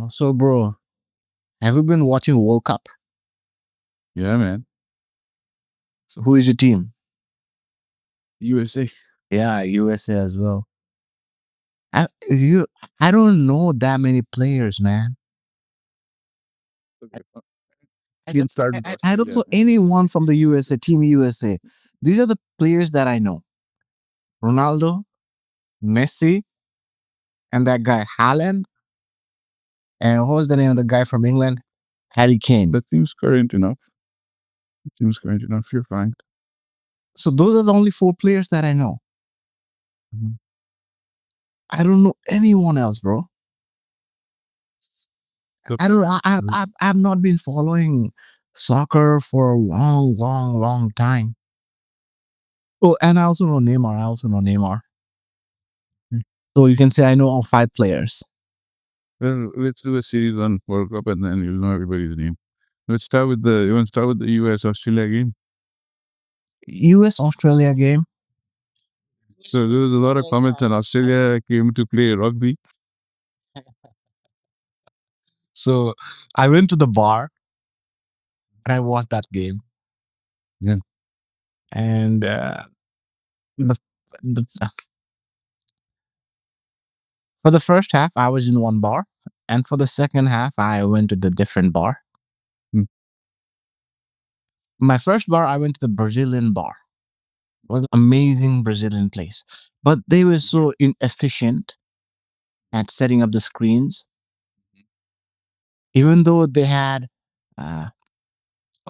So, bro, have you been watching World Cup? Yeah, man. So, who is your team? USA. Yeah, USA as well. You, I don't know that many players, man. Okay. I You can don't, start with I don't Australia, know man. anyone from the USA, Team USA. These are the players that I know: Ronaldo, Messi, and that guy Haaland. And what was the name of the guy from England? Harry Kane. That seems current enough. Seems current enough. You're fine. So those are the only four players that I know. Mhm. I don't know anyone else, bro. So, I don't. I've not been following soccer for a long, long, long time. Oh, and I also know Neymar. mm, So you can say I know all five players. well, let's do a series on World Cup and then you'll know everybody's name. Let's start with the. You want to start with the US Australia game? U.S. Australia game. So there was a lot of comments on Australia came to play rugby. So I went to the bar and I watched that game. Yeah. And the, the for the first half, I was in one bar, and for the second half, I went to the different bar. Mm. My first bar, I went to the Brazilian bar. It was an amazing Brazilian place, but they were so inefficient at setting up the screens. Even though they had uh,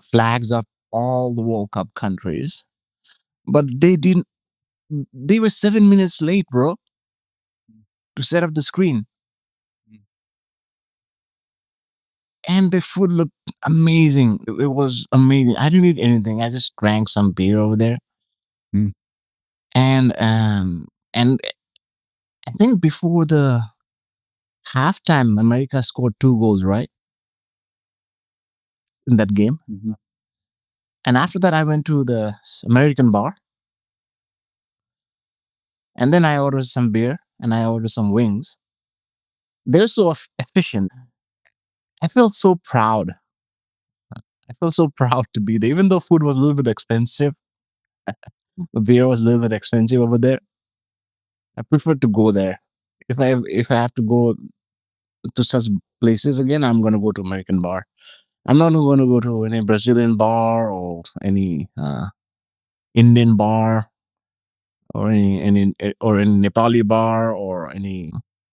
flags of all the World Cup countries, but they didn't. They were 7 minutes late, bro, to set up the screen, and the food looked amazing. It was amazing. I didn't eat anything. I just drank some beer over there, Mm. and I think before the halftime, America scored 2 goals, right, in that game. Mhm. And after that, I went to the American bar, and then I ordered some beer and I ordered some wings. They're so efficient. I felt so proud. I felt so proud to be there, even though food was a little bit expensive. The beer was a little bit expensive over there. I prefer to go there. If I have to go to such places again, I'm gonna go to American bar. I'm not gonna go to any Brazilian bar or any Indian bar or any Nepali bar or any,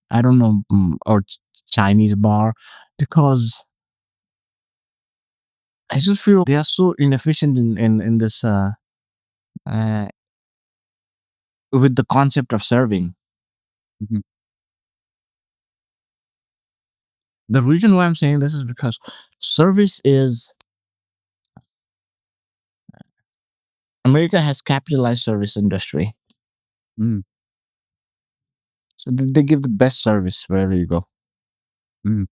I don't know, or Chinese bar, because I just feel they are so inefficient in this uh, with the concept of serving. Mhm. The reason why I'm saying this is because service is America has capitalized service industry, Mm. so they give the best service wherever you go. Mm.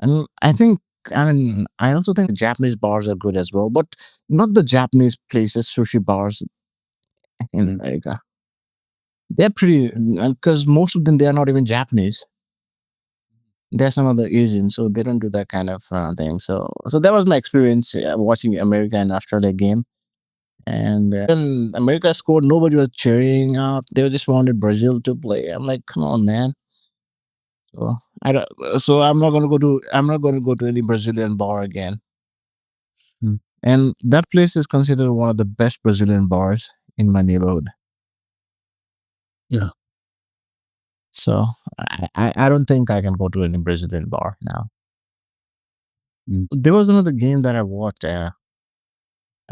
And I also think Japanese bars are good as well, but not the Japanese places, sushi bars in America. They're pretty, because most of them, they are not even Japanese. They're some of the Asians, so they don't do that kind of thing. So that was my experience watching America and Australia game. And when America scored, nobody was cheering out. They just wanted Brazil to play. I'm like, come on, man. So I don't. So I'm not going to go to any Brazilian bar again. Mm. And that place is considered one of the best Brazilian bars in my neighborhood. Yeah. So I don't think I can go to any Brazilian bar now. Mm. There was another game that I watched. It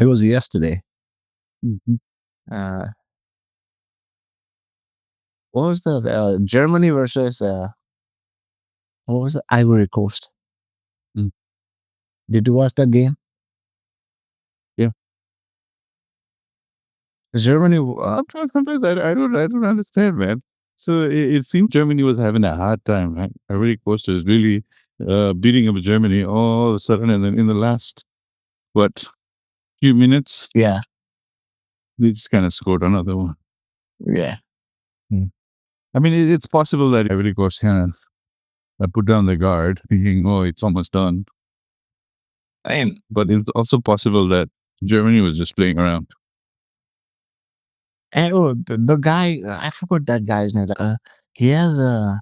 was yesterday. Mhm. Uh, what was that? Germany versus what was it? Ivory Coast. Mm. Did you watch that game? Yeah. Germany. Sometimes I don't understand, man. So it seemed Germany was having a hard time, right? Ivory Coast is really beating up Germany all of a sudden, and then in the last what few minutes, Yeah, they just kind of scored another one. yeah. Mm. I mean, it's possible that Ivory Coast kind of I put down the guard, thinking, "Oh, it's almost done." But it's also possible that Germany was just playing around. And the guy, I forgot that guy's name. He has a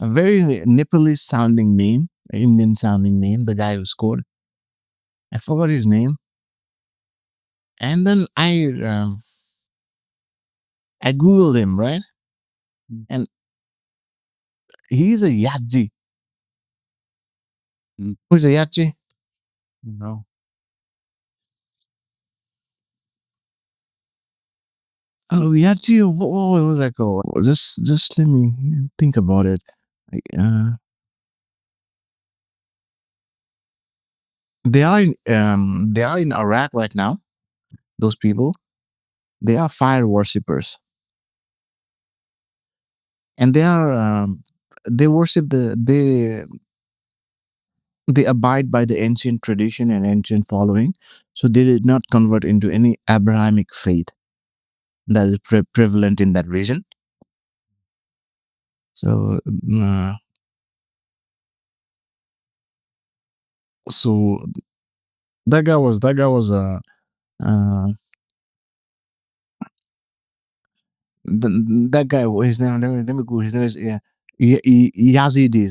very Nepalese sounding name, Indian sounding name. The guy who scored, I forgot his name. And then I googled him, right? Mm. And he's a Yaji. Mm. Who's a Yaji? No. Oh, Yaji. What was that called? Just let me think about it. Like, they are in Iraq right now. Those people, they are fire worshippers, and they worship they abide by the ancient tradition and ancient following. So they did not convert into any Abrahamic faith that is prevalent in that region. So so that guy was uh that guy, his name, let me go, his name is Yazidi.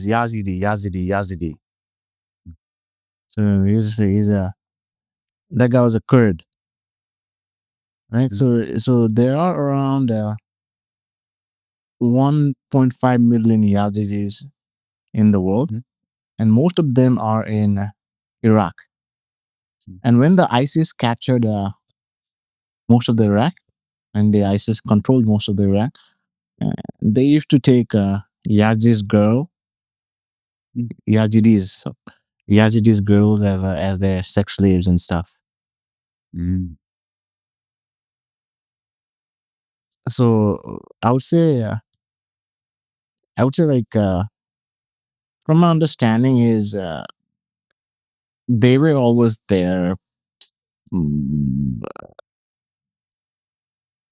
So he's a that guy was a Kurd, right? Mm. So there are around 1.5 million Yazidis in the world, Mm. and most of them are in Iraq. Mm. And when the ISIS captured most of the Iraq, and the ISIS controlled most of the Iraq, uh, they used to take Yazid's girl, Mm. Yazidis, Yazidis girls as their sex slaves and stuff. Mm. So I would say like from my understanding is they were always there. Mm,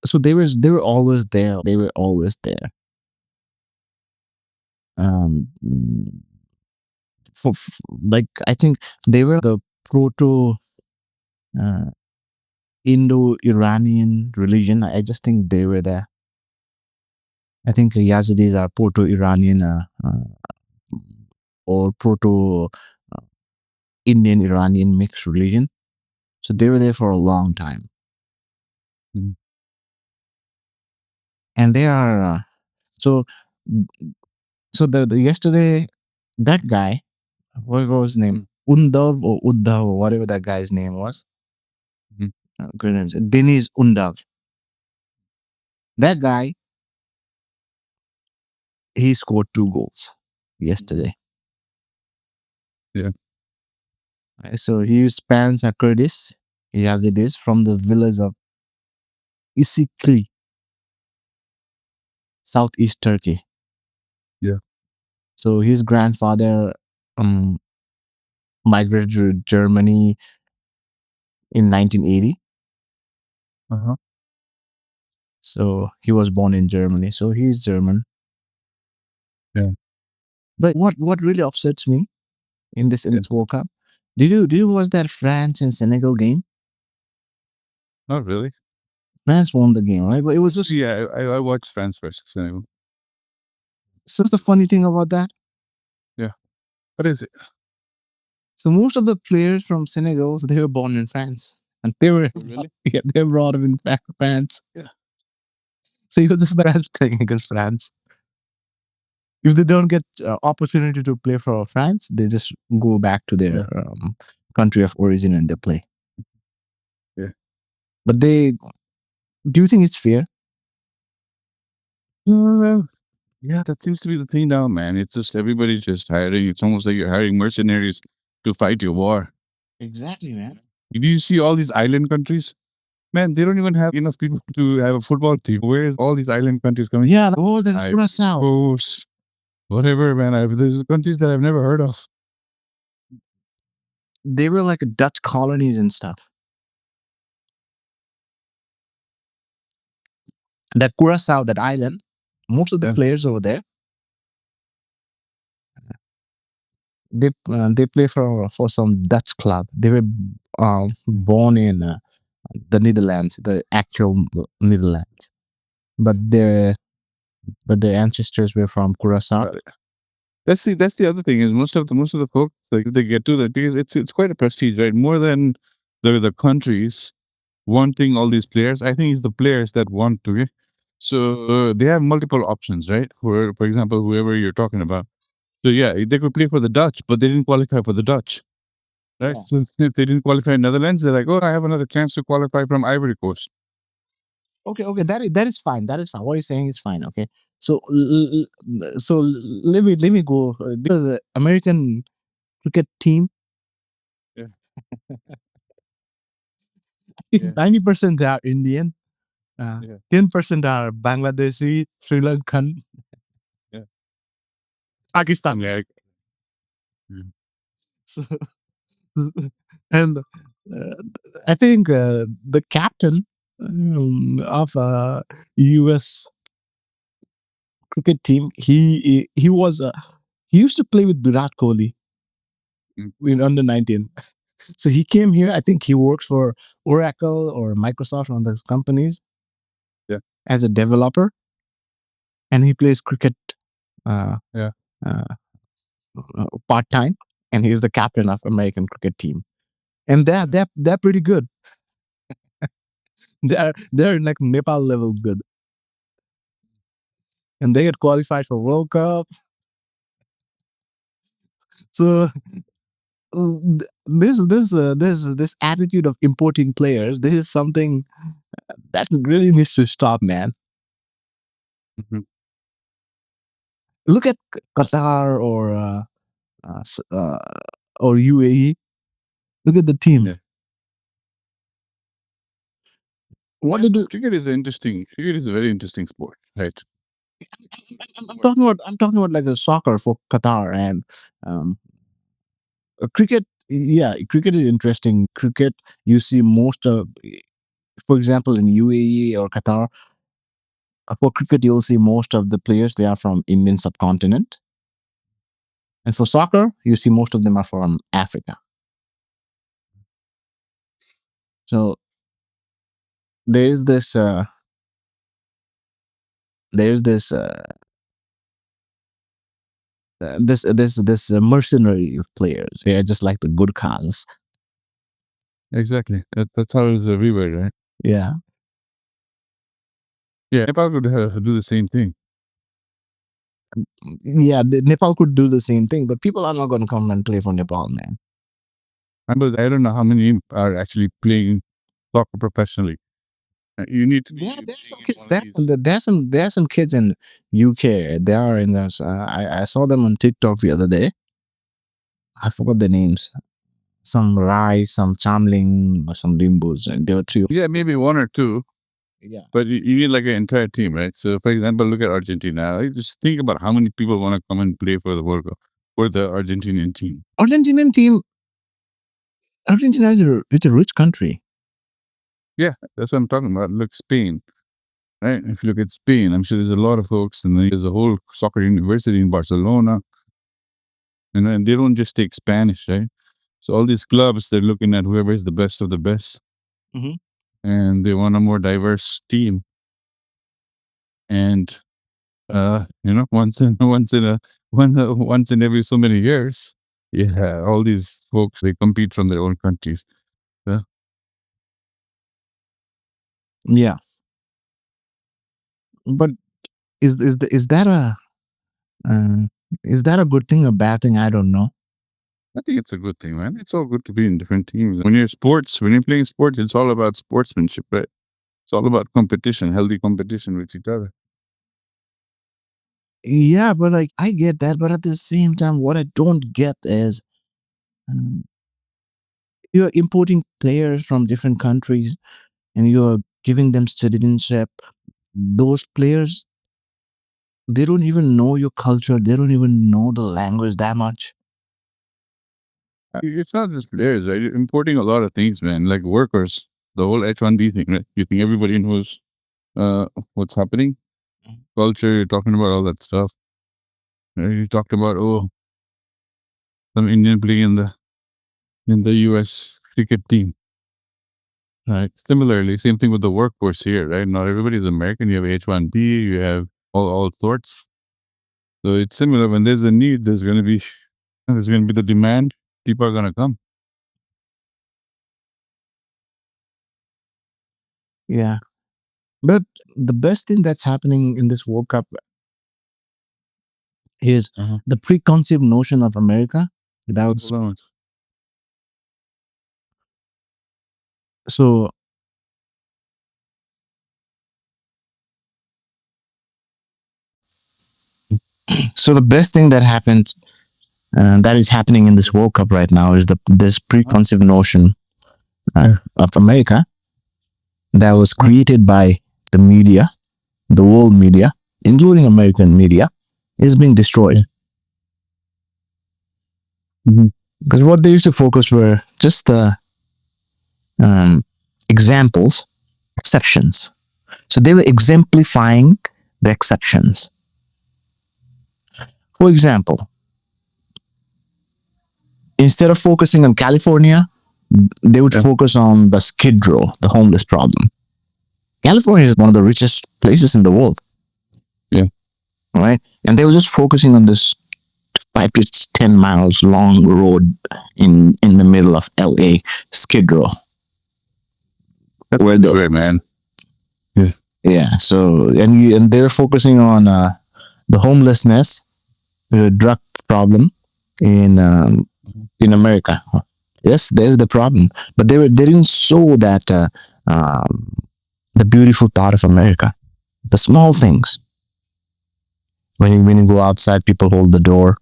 So they were always there. They were always there. Mm, like I think they were the proto uh, Indo-Iranian religion. I just think they were there. I think Yazidis are proto-Iranian or proto Indian Iranian mixed religion. So they were there for a long time, Mm. and they are so. The yesterday that guy, what was his name? Mm. Undav or Uddhav or whatever that guy's name was. Mm. Good name. Deniz Undav. That guy, he scored 2 goals yesterday. Yeah. So his parents are Kurdish. He has it is from the village of Isikli, southeast Turkey. Yeah. So his grandfather um, migrated to Germany in 1980. Uh-huh. So he was born in Germany. So he's German. Yeah. But what really upsets me in Yeah. this World Cup, did you watch that France and Senegal game? Not really. France won the game, right? But it was just Yeah, I watched France versus Senegal. so the funny thing about that. Yeah. What is it? So most of the players from Senegal, they were born in France, and they were Really? yeah, they were brought up in France. Yeah. So it was just France playing against France. If they don't get opportunity to play for France, they just go back to their Yeah. country of origin and they play. Yeah. But they, do you think it's fair? Well, yeah, that seems to be the thing now, man. It's just everybody's just hiring. It's almost like you're hiring mercenaries to fight your war. Exactly, man. Do you see all these island countries? Man, they don't even have enough people to have a football team. Where is all these island countries coming? Yeah, more than Ivory Curacao. Coast, whatever, man. There's countries that I've never heard of. They were like Dutch colonies and stuff. That Curacao, that island, most of the Yeah. players over there, They play for some Dutch club. They were born in the Netherlands, the actual Netherlands, but their ancestors were from Curacao. That's the other thing is most of the folks like they get to that because it's quite a prestige, right? More than the countries wanting all these players. I think it's the players that want to. So they have multiple options, right? For example, whoever you're talking about. So yeah, they could play for the Dutch, but they didn't qualify for the Dutch. Right. Yeah. So if they didn't qualify in Netherlands, they're like, oh, I have another chance to qualify from Ivory Coast. Okay, that is fine. That is fine. What you're saying is fine. Okay, so let me go. Because the American cricket team, Yeah. Yeah. 90% they are Indian, Yeah. 10% are Bangladeshi, Sri Lankan, Yeah. Pakistan. Yeah. So, and I think the captain of U.S. cricket team, he was he used to play with Virat Kohli in under 19. So he came here. I think he works for Oracle or Microsoft, one of those companies, Yeah. as a developer, and he plays cricket uh, Yeah. uh, part time, and he's the captain of American cricket team. And they're pretty good. They're like Nepal level good, and they get qualified for World Cup. So this attitude of importing players, this is something that really needs to stop, man. Mhm. Look at Qatar uh, s- uh, or UAE. Look at the team. Yeah. What did Cricket is a very interesting sport, right? I'm talking about like the soccer for Qatar and um, cricket. Yeah, cricket is interesting. Cricket, you see most of, for example, in UAE or Qatar, for cricket, you'll see most of the players they are from Indian subcontinent, and for soccer, you see most of them are from Africa. So there's this there's this mercenary of players. They are just like the good cons. Exactly. That's how it is everywhere, right? Yeah. Yeah. Nepal could do the same thing. Yeah, Nepal could do the same thing, but people are not going to come and play for Nepal, man. But I don't know how many are actually playing soccer professionally. You need to be There's some playing in kids one of there. these. There's some kids in UK. They are in this. I saw them on TikTok the other day. I forgot the names. Some Rai, some Chamling, or some Limbus. And there were three. Yeah, maybe one or two, Yeah. but you need like an entire team, right? So, for example, look at Argentina. Like, just think about how many people want to come and play for the World Cup for the Argentinian team. Argentinian team. Argentina is it's a rich country. Yeah, that's what I'm talking about. Look, Spain, right? If you look at Spain, I'm sure there's a lot of folks, and there's a whole soccer university in Barcelona, and then they don't just take Spanish, right? So all these clubs, they're looking at whoever is the best of the best, Mhm. and they want a more diverse team. And once in every so many years, yeah, all these folks they compete from their own countries. Yeah. Yeah, but is that uh, a good thing or bad thing? I don't know. I think it's a good thing, man. It's all good to be in different teams. When you're playing sports, it's all about sportsmanship, right? It's all about competition, healthy competition with each other. Yeah, but like I get that, but at the same time, what I don't get is um, you're importing players from different countries and you're giving them citizenship. Those players, they don't even know your culture. They don't even know the language that much. It's not just players, right? You're importing a lot of things, man, like workers, the whole H1B thing, right? You think everybody knows what's happening? Culture, you're talking about all that stuff. You talked about, oh, some Indian playing in the US cricket team. Right. Similarly, same thing with the workforce here, right? Not everybody is American. You have H-1B, you have all sorts. So it's similar. When there's a need, there's going to be the demand. People are going to come. Yeah. But the best thing that's happening in this World Cup is the preconceived notion of America without. Hold on. So the best thing that happened, that is happening in this World Cup right now, is this preconceived notion of America that was created by the media, the world media, including American media, is being destroyed. Because what they used to focus were just the examples, exceptions. So they were exemplifying the exceptions. For example, instead of focusing on California, they would focus on the Skid Row, the homeless problem. California is one of the richest places in the world. Yeah. Right? And they were just focusing on this 5 to 10 miles long road in the middle of LA, Skid Row. Where the right, man. Yeah. Yeah. So and they're focusing on the homelessness, the drug problem in America. Yes, there's the problem, but they didn't show that the beautiful part of America, the small things. When you go outside, people hold the door.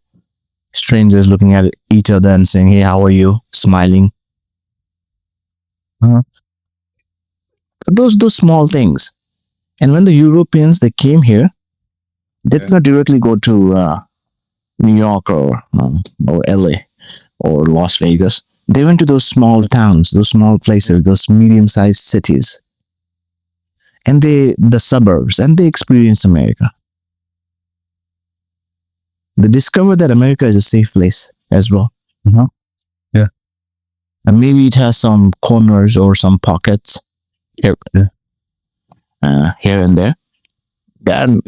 Strangers looking at each other and saying, "Hey, how are you?" Smiling. Those small things. And when the Europeans they came here, they did not directly go to New York or LA or Las Vegas. They went to those small towns, those small places, those medium-sized cities, and the suburbs, and they experienced America. They discovered that America is a safe place as well. Yeah. And maybe it has some corners or some pockets here, here and there. Then,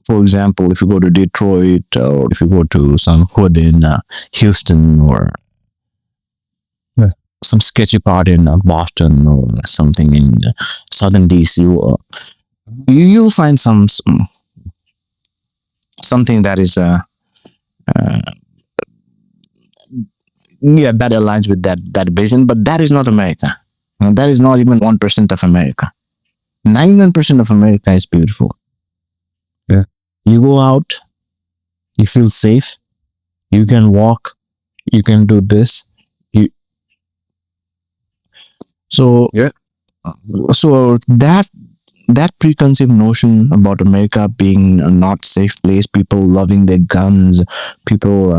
for example, if you go to Detroit or if you go to some hood in Houston or some sketchy part in Boston or something in southern DC, you'll find something that is that aligns with that vision, but that is not America. That is not even 1% of America. 99% of America is beautiful. Yeah. You go out, you feel safe, you can walk, you can do this. So that preconceived notion about America being a not safe place, people loving their guns, people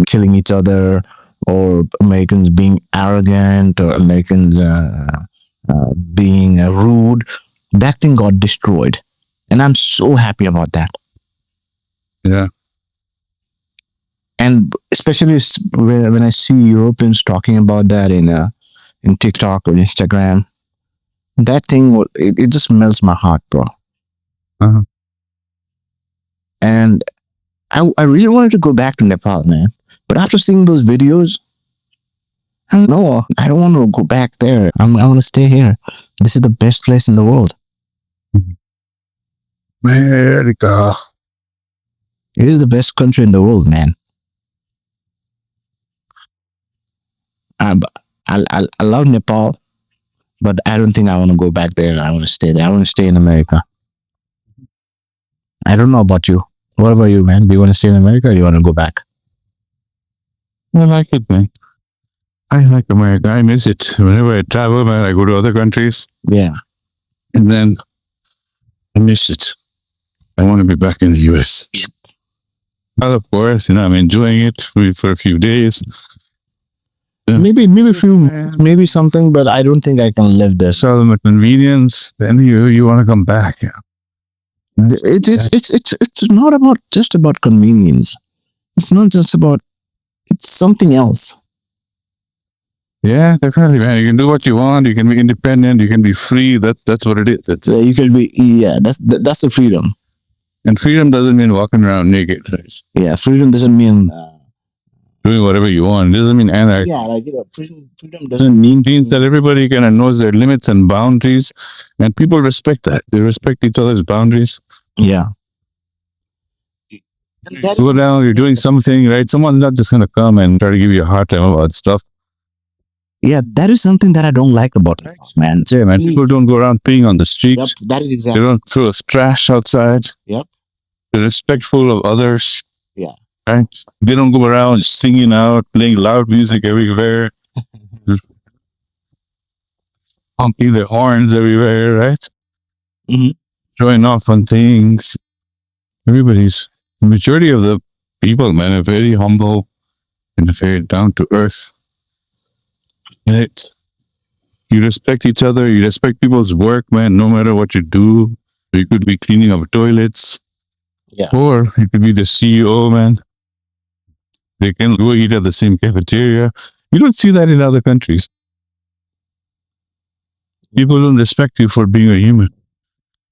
killing each other, or Americans being arrogant, or Americans being rude, that thing got destroyed. And I'm so happy about that. Yeah. And especially when I see Europeans talking about that in TikTok or Instagram, that thing, it just melts my heart, bro. And I really wanted to go back to Nepal, man. But after seeing those videos, I don't want to go back there. I want to stay here. This is the best place in the world. America. It is the best country in the world, man. I love Nepal, but I don't think I want to go back there. I want to stay there. I want to stay in America. I don't know about you. What about you, man? Do you want to stay in America or do you want to go back? I like it, man. I like America. I miss it. Whenever I travel, man, I go to other countries. Yeah. And then I miss it. I want to be back in the US. Yep. Well, of course, I'm enjoying it for a few days. Maybe a few months, maybe something, but I don't think I can live there. Sell them a convenience, then you want to come back. Yeah. It's not just about convenience. It's not just about, it's something else. Yeah, definitely, man. You can do what you want. You can be independent. You can be free. That's what it is. You can be, yeah, that's the freedom. And freedom doesn't mean walking around naked. Right? Yeah, freedom doesn't mean Doing whatever you want. It doesn't mean anarchy. yeah, like freedom doesn't mean It means that everybody kind of knows their limits and boundaries, and people respect that. They respect each other's boundaries. yeah. You go down, you're doing something, right? Someone's not just gonna come and try to give you a hard time about stuff. Yeah, that is something that I don't like about it, man. Yeah, man. People don't go around peeing on the streets. Yep, that is They exactly. don't throw trash outside. Yep. They're respectful of others. Yeah. Right? They don't go around singing out, playing loud music everywhere, honking their horns everywhere, right? Mm-hmm. Showing off on things. The majority of the people, man, are very humble and very down to earth. Right? You respect each other. You respect people's work, man, no matter what you do. You could be cleaning up toilets. Yeah. Or you could be the CEO, man. They can go eat at the same cafeteria. You don't see that in other countries. People don't respect you for being a human.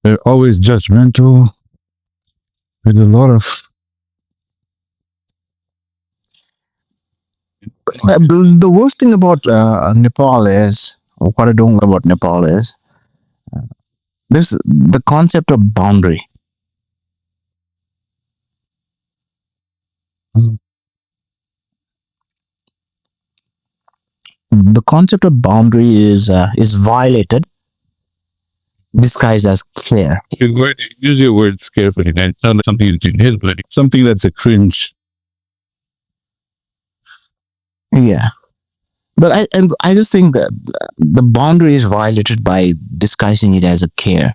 They're always judgmental. There's a lot of The worst thing about Nepal is, what I don't like about Nepal is, this the concept of boundary. The concept of boundary is violated, disguised as care. use your words carefully, man. It's not something that you hit, but something that's a cringe. Yeah, but I just think that the boundary is violated by disguising it as a care.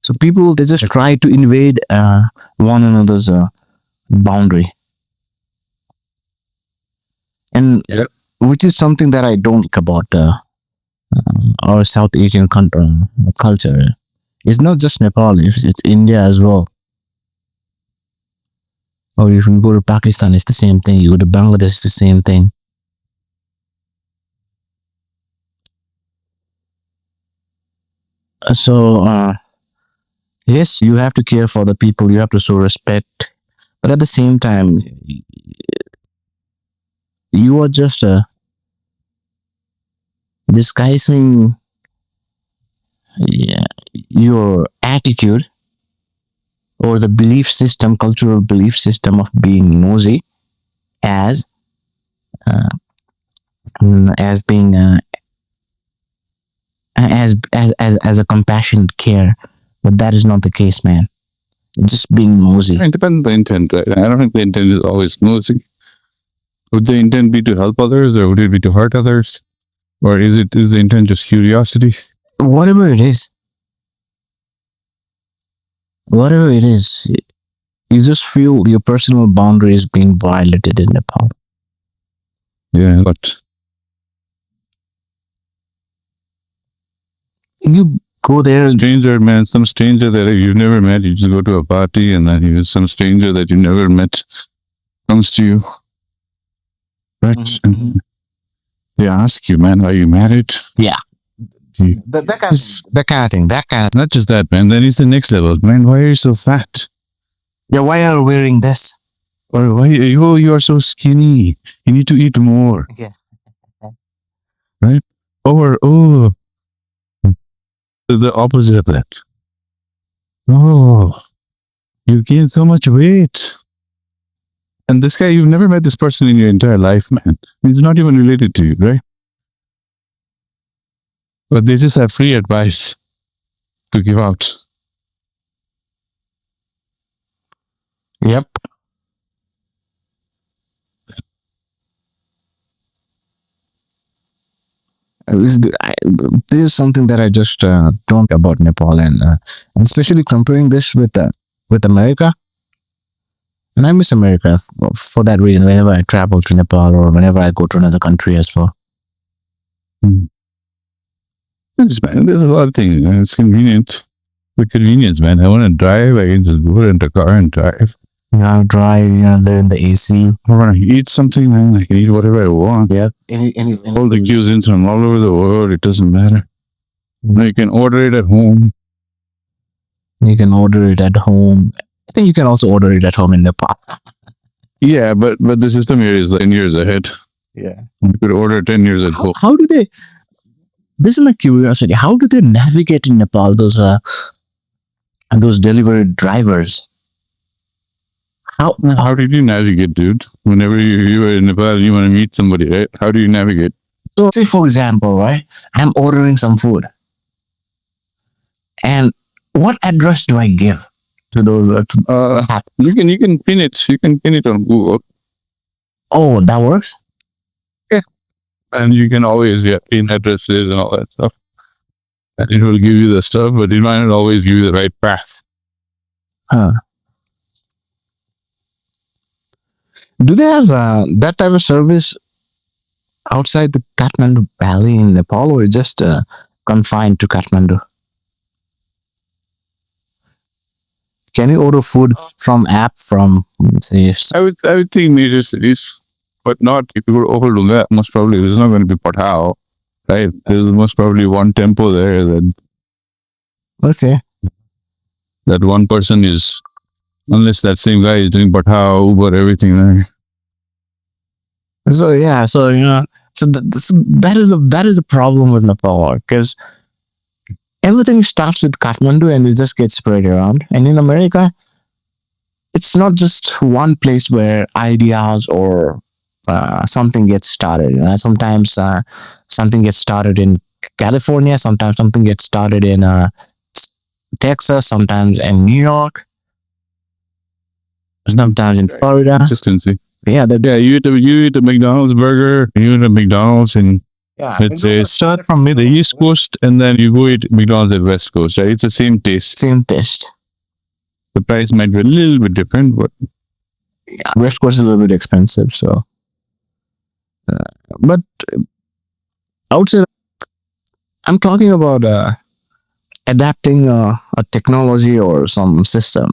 So people, they just try to invade one another's boundary, and Yep. which is something that I don't like about our South Asian culture. It's not just Nepal; it's India as well. Or if you go to Pakistan, it's the same thing. You go to Bangladesh, it's the same thing. So yes, you have to care for the people. You have to show respect, but at the same time, you are just disguising, yeah, your attitude or the belief system, cultural belief system of being nosy as uh, as being as a compassionate care, but that is not the case, man. It's just being nosy. It depends on the intent, right? I don't think the intent is always nosy. Would the intent be to help others, or would it be to hurt others? Or is the intent just curiosity? Whatever it is, you just feel your personal boundaries being violated in Nepal. Yeah, but You go there, stranger, man, some stranger that you've never met, you just go to a party and then some stranger that you never met comes to you. Right? Mhm. They ask you, man, are you married? Yeah. You- that kind of thing. That kind of Not just that, man. Then it's the next level. Man, why are you so fat? yeah. Why are you wearing this? Or why you are so skinny? You need to eat more. Yeah. Right? Or the opposite of that. Oh, you gained so much weight. And this guy, you've never met this person in your entire life, man. He's not even related to you, right? But they just have free advice to give out. Yep. This is something that I just don't about Nepal, and especially comparing this with America. And I miss America for that reason. Whenever I travel to Nepal or whenever I go to another country as well. There's a lot of things. It's convenient. for convenience, man. I want to drive. I can just go rent a car and drive. Drive, they're in the AC. I want to eat something, man. I can eat whatever I want. Yeah. All the cuisines from all over the world. It doesn't matter. You can order it at home. You can order it at home. I think you can also order it at home in Nepal. Yeah, but the system here is like 10 years ahead. Yeah. You could order 10 years at home. How do they? This is my curiosity. How do they navigate in Nepal? Those delivery drivers. How did you navigate, dude? Whenever you are in Nepal, you want to meet somebody, right? How do you navigate? So, say for example, right? I'm ordering some food, and what address do I give to those? You can pin it. You can pin it on Google. Oh, that works. And you can always pin addresses and all that stuff. And it will give you the stuff, but it might not always give you the right path. Do they have that type of service outside the Kathmandu Valley in Nepal, or just confined to Kathmandu? Can you order food from app from say? I would think major cities, but not if you go over to that. Most probably there's not going to be Pathao, right? There's most probably one tempo there that. Let's say that one person is, unless that same guy is doing Pathao, Uber, everything there. So yeah, so that is the problem with Nepal, because everything starts with Kathmandu and it just gets spread around. And in America, it's not just one place where ideas or something gets started. Sometimes something gets started in California, sometimes something gets started in Texas, sometimes in New York, sometimes in Florida. Consistency. Yeah, you eat a McDonald's burger, you eat a McDonald's in let's say start from the East Coast and then you go eat McDonald's at West Coast, right? It's the same taste. Same taste. The price might be a little bit different, but West Coast is a little bit expensive, so but I would say I'm talking about adapting a technology or some system.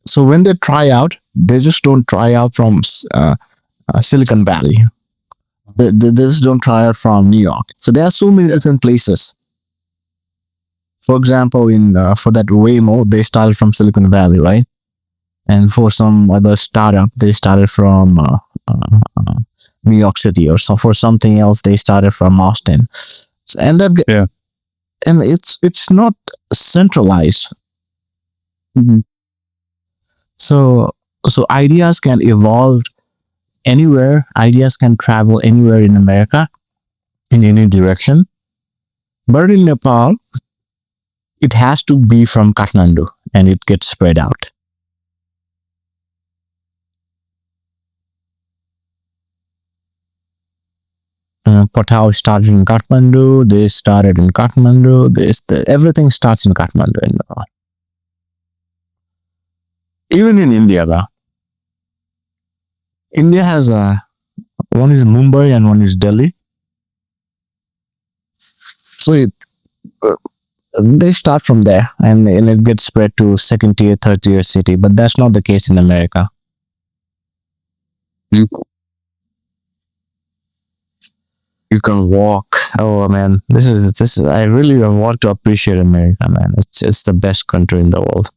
So when they try out, they just don't try out from Silicon Valley. They just don't try out from New York. So there are so many different places. For example, for that Waymo, they started from Silicon Valley, right? And for some other startup, they started from New York City, or so for something else, they started from Austin. So, and it's not centralized. Mhm. So ideas can evolve anywhere. Ideas can travel anywhere in America, in any direction. But in Nepal, it has to be from Kathmandu, and it gets spread out. Pathao started in Kathmandu. They started in Kathmandu. Everything starts in Kathmandu in Nepal. Even in India, India has one is Mumbai and one is Delhi. So they start from there, and it gets spread to second tier, third tier city. But that's not the case in America. Mm. You can walk. Oh man, this is. I really want to appreciate America, man. It's the best country in the world.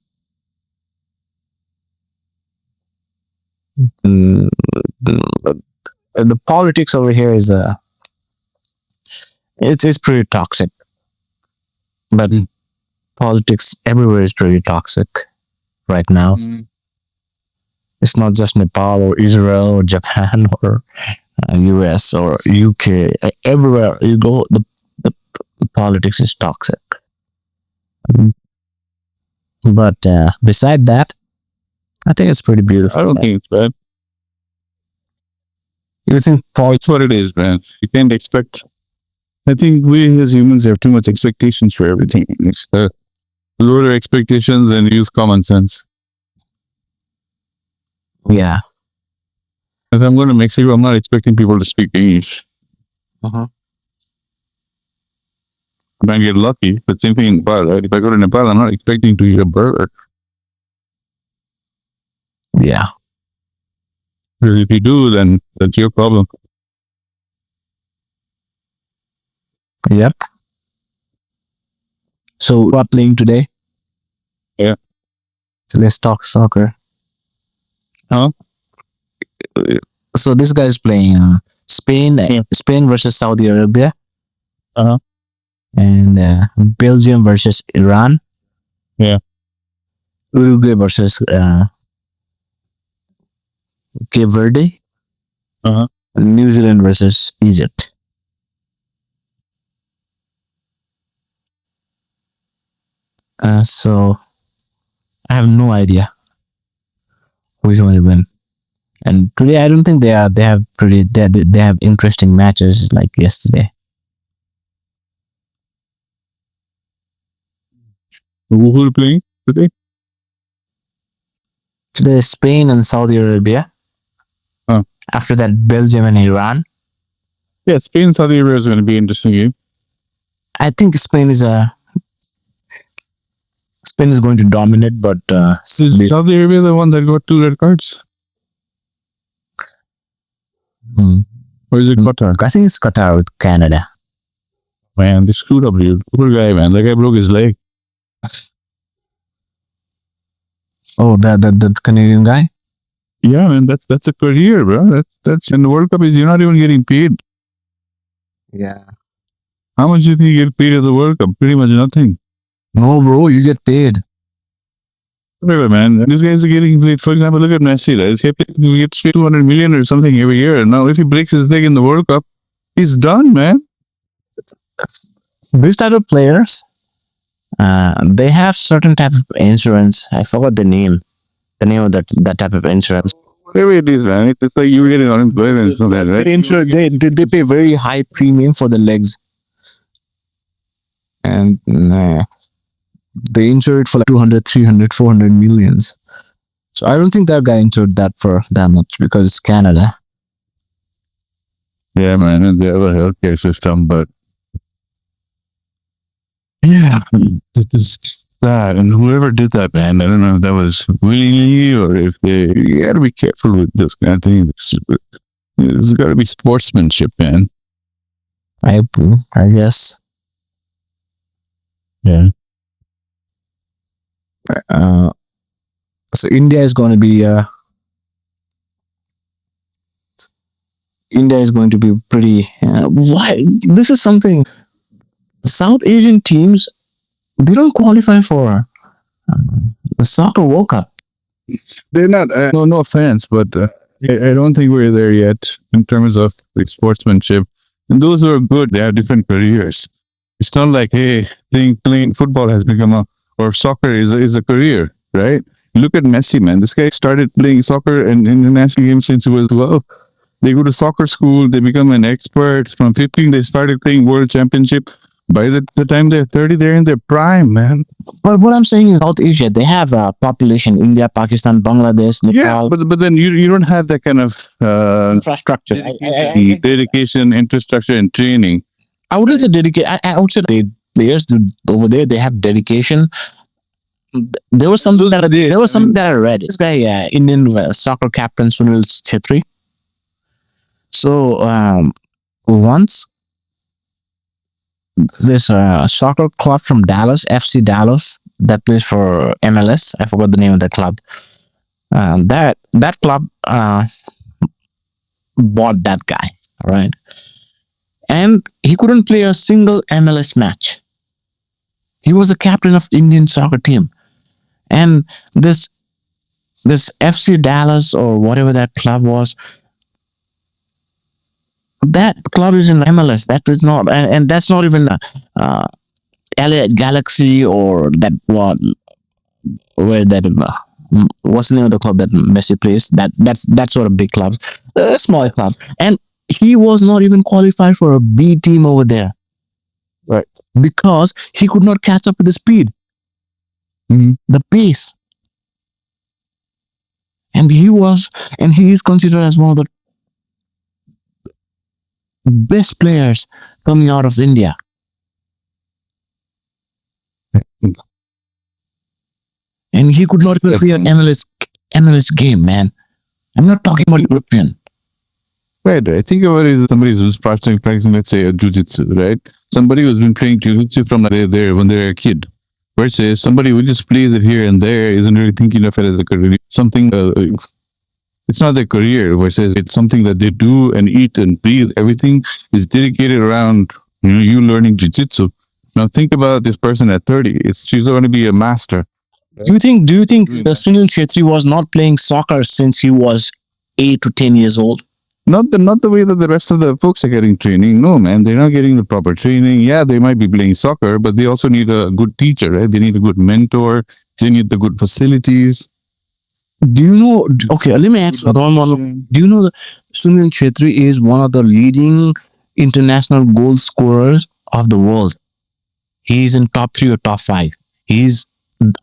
The politics over here is it's pretty toxic. But politics everywhere is pretty toxic right now. It's not just Nepal or Israel or Japan or US or UK. Everywhere you go, the politics is toxic. But beside that, I think it's pretty beautiful. I don't think it's bad. You think It's what it is, man. You can't expect. I think we as humans have too much expectations for everything. It's lower expectations and use common sense. Yeah. If I'm going to Mexico, I'm not expecting people to speak English. I might get lucky. But same thing in Nepal, right? If I go to Nepal, I'm not expecting to eat a burger. Yeah. If you do, then that's your problem. Yep. So we are playing today. Yeah. So let's talk soccer. Huh? So this guy is playing Spain versus Saudi Arabia. Uh-huh. And Belgium versus Iran. Yeah. Uruguay versus Cape Verde. Uh-huh. New Zealand versus Egypt. So I have no idea who's going to win. And today I don't think they have interesting matches like yesterday. Who are playing today? Today is Spain and Saudi Arabia. Huh. After that, Belgium and Iran. Yeah, Spain and Saudi Arabia is going to be an interesting game. I think Spain is going to dominate, but Is Saudi Arabia the one that got 2 red cards? Or is it Qatar? I think it's Qatar with Canada. Man, they screwed up you. Poor guy, man. That guy broke his leg. Oh, that Canadian guy? Yeah, man, that's a career, bro. That's and the World Cup is you're not even getting paid. Yeah. How much do you think you get paid at the World Cup? Pretty much nothing. No, bro, you get paid. Whatever, man. These guys are getting paid. For example, look at Messi. Right? He gets 200 million or something every year. And now if he breaks his leg in the World Cup, he's done, man. These type of players, they have certain type of insurance. I forgot the name. The name of that type of insurance. Whatever it is, man. It's like you're getting unemployment and stuff like that, right? They pay very high premium for the legs. And they insure it for like 200, 300, 400 millions. So I don't think that guy insured that for that much because it's Canada. Yeah, man. And they have a healthcare system, but yeah, it is that. And whoever did that, man, I don't know if that was willingly or if you got to be careful with this kind of thing. There's got to be sportsmanship, man. I guess. Yeah. So India is going to be pretty. Why? This is something. South Asian teams, they don't qualify for the Soccer World Cup. They're not. No offense, but I don't think we're there yet in terms of like, sportsmanship. And those who are good, they have different careers. It's not like, hey, playing football has become or soccer is a career, right? Look at Messi, man. This guy started playing soccer and international games since he was 12. They go to soccer school, they become an expert. From 15, they started playing world championship. By the time they're 30, they're in their prime, man. But what I'm saying is South Asia, they have a population, India, Pakistan, Bangladesh, Nepal. Yeah, but then you don't have that kind of infrastructure. Dedication, infrastructure, and training. I wouldn't say dedicate. I would say the players over there, they have dedication. There was something that I read. This guy, Indian soccer captain Sunil Chhetri. So once this soccer club from Dallas, FC Dallas, that plays for MLS. I forgot the name of that club. That club bought that guy, right? And he couldn't play a single MLS match. He was the captain of Indian soccer team, and this FC Dallas or whatever that club was, that club is in MLS. That is not, and that's not even LA Galaxy or that one where that what's the name of the club that Messi plays? That sort of big club, a small club, and he was not even qualified for a B team over there, right? Because he could not catch up with the speed, the pace, and he is considered as one of the best players coming out of India. and he could not even play an MLS game, man. I'm not talking about European. Right. I think about it, somebody who's practicing, let's say, a jujitsu, right? Somebody who's been playing jujitsu from there when they're a kid. Versus somebody who just plays it here and there, isn't really thinking of it as a career. Something, it's not their career. Versus it's something that they do and eat and breathe. Everything is dedicated around you learning jujitsu. Now think about this person at 30. She's going to be a master. Do you think Sunil Chetri was not playing soccer since he was 8 to 10 years old? Not the way that the rest of the folks are getting training. No, man, they're not getting the proper training. Yeah, they might be playing soccer, but they also need a good teacher, right? They need a good mentor. They need the good facilities. Do you know? Okay, let me ask another one. Do you know that Sunil Chetri is one of the leading international goal scorers of the world? He's in top 3 or top 5. He's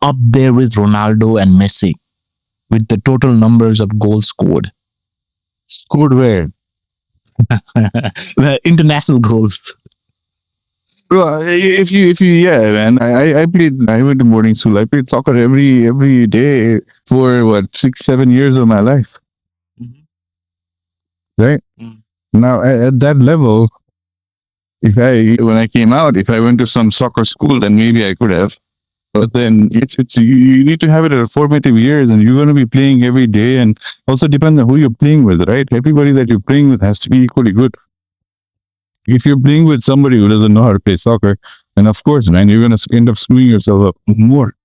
up there with Ronaldo and Messi with the total numbers of goals scored. Scored where? The international goals. Bro, if you, yeah, man. I went to boarding school. I played soccer every day for 6-7 years of my life. Right? Now at that level, when I came out, if I went to some soccer school, then maybe I could have. But then you need to have it at formative years, and you're going to be playing every day, and also depends on who you're playing with, right? Everybody that you're playing with has to be equally good. If you're playing with somebody who doesn't know how to play soccer, then of course, man, you're going to end up screwing yourself up more.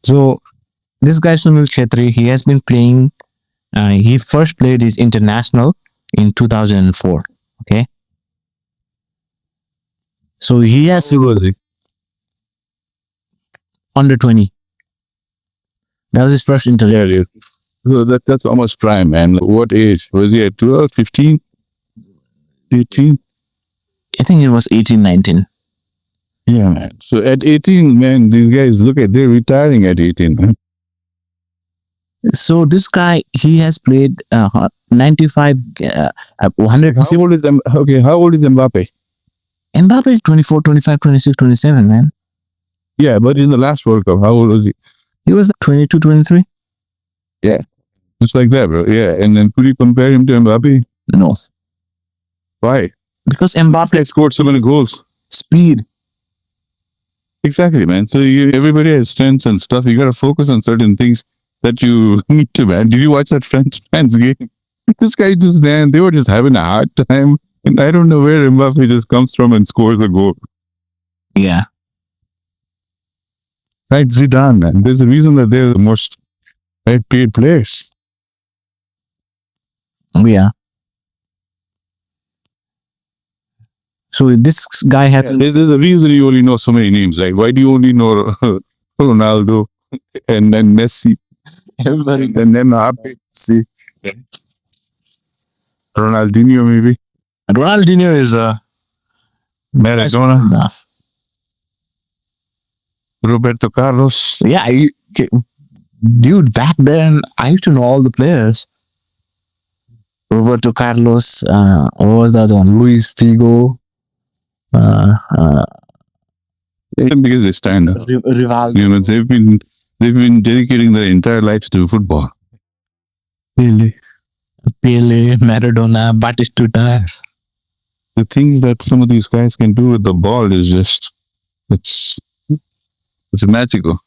So this guy Sunil Chetri, he has been playing. He first played his international in 2004. Okay. So he has under 20. That was his first international. So that's almost prime, man. What age? Was he at 12, 15, 18? I think it was 18, 19. Yeah, man. So at 18, man, these guys, they're retiring at 18, man. So this guy, he has played 95, 100. How old is Mbappe? Mbappe is 24, 25, 26, 27, man. Yeah, but in the last World Cup, how old was he? He was 22, 23. Yeah, just like that, bro. Yeah, and then could you compare him to Mbappe? No. Why? Because Mbappe scored so many goals. Speed. Exactly, man. So everybody has strengths and stuff. You got to focus on certain things that you need to, man. Did you watch that France game? This guy they were just having a hard time. And I don't know where Mbappe just comes from and scores a goal. Yeah. Right, Zidane, man. There's a reason that they're the most paid players. Yeah. So this guy had... There's a reason you only know so many names. Like, why do you only know Ronaldo and then Messi? Everybody. And then Messi. Ronaldinho, maybe. Ronaldinho is Maradona. Roberto Carlos. Yeah, dude, back then I used to know all the players. Roberto Carlos, what was the other one? Luis Figo. Because they stand up. Rivaldo. You know, they've been dedicating their entire lives to football. Pele, Maradona, Batistuta. The things that some of these guys can do with the ball is just it's magical.